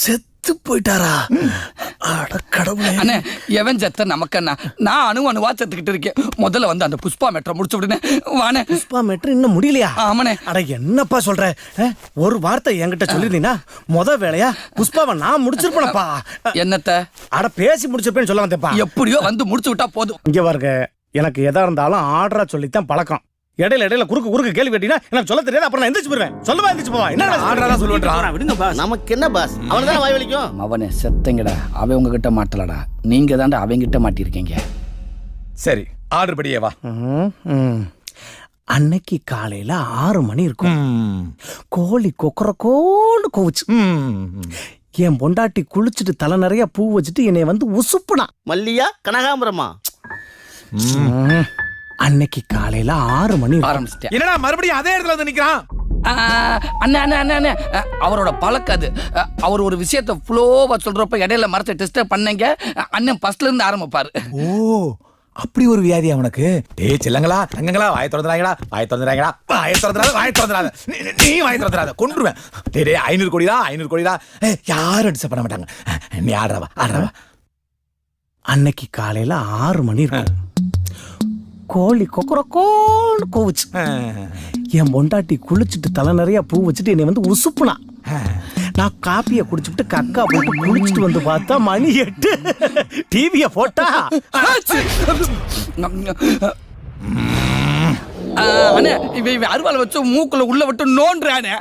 செத்து போயிட்டாரா? அட கடவுளே. அண்ணே எவன் செத்த நமக்கண்ணா? நான் அணுவா செத்துக்கிட்டு இருக்கேன். முதல்ல வந்து அந்த புஷ்பா மெட்ரோ முடிச்சு விடுனே. வானே. புஷ்பா மெட்ரோ இன்னும் முடியலையா? ஆமாண்ணே. அட என்னப்பா சொல்ற? ஒரு வார்த்தை என்கிட்ட சொல்லிருந்தீங்கன்னா முத வேலையா புஷ்பாவை நான் முடிச்சிருப்பேனப்பா. என்னத்த? அட பேசி முடிச்சிருப்பேன்னு சொல்ல வந்தேப்பா. எப்படியோ வந்து முடிச்சு விட்டா போதும். இங்க பாருங்க, எனக்கு எதா இருந்தாலும் ஆர்டரா சொல்லித்தான் பழக்கம். இடையில குறுக்கு கேள்வி கேட்டீங்கன்னா எனக்கு சொல்ல தெரியாது. அப்புறம் நான் எந்திரிச்சு போயிருவேன். சொல்லவா எந்திரிச்சு போவா? என்ன ஆர்டரா தான் சொல்லுவேன். விடுங்க பாஸ். நமக்கு என்ன பாஸ், அவனுக்கு வாய் வலிக்கும். அவனே செத்தங்கடா. அவன் உங்ககிட்ட மாட்டலடா, நீங்க தாண்டா அவங்கிட்ட மாட்டிருக்கீங்க. சரி, ஆர்டர் படியே வா. அன்னைக்கு காலையில 6 மணி இருக்கும். கோழி கொக்கரக்கோன்னு கூவுச்சு. என் பொண்டாட்டி குளிச்சுட்டு தலை நிறைய பூ வச்சுட்டு என்னை வந்து உசுப்புனா. மல்லியா கனகாம்பரமா? அன்னைக்கு காலையில 6 மணி ஆரம்பிச்சிட்டேன். என்னடா மறுபடியும் அதே இடத்துல வந்து நிக்கிறான்? அண்ணே அவரோட பழக்கம் அது. அவர் ஒரு விஷயத்த ஃப்ளோவா சொல்றப்ப இடையில மரத்தை டெஸ்ட் பண்ணீங்க. அண்ணன் ஃபர்ஸ்ட்ல இருந்து ஆரம்பிப்பாரு. ஓ, அப்படி ஒரு வியாதி அவனுக்கு. டேய் செல்லங்களா, தங்கங்களா, வாயை திறந்துறாங்கடா, வாயை திறந்துறாங்கடா, வாயை திறந்துறாத. நீ வாயை திறந்துறாத, கொன்றுவேன். டேய் 500 கோடிடா. யாரும் டிஸ்டர்ப் பண்ண மாட்டாங்க. நீ ஆடுறவா. அன்னைக்கு காலையில 6 மணி இருக்கும். கோழி கொக்கரக்கோன்னு கூவுச்சு. என் பொண்டாட்டி குளிச்சுட்டு தலை நிறைய பூ வச்சுட்டு என்னை வந்து உசுப்புனா. நான் காப்பியை குடிச்சுட்டு கக்கா போட்டு குளிச்சுட்டு வந்து பார்த்தா மணி 8. டிவியை போட்டா அண்ணே இவன் அருவாள் வச்சு மூக்குல உள்ள விட்டு நோன்றானே.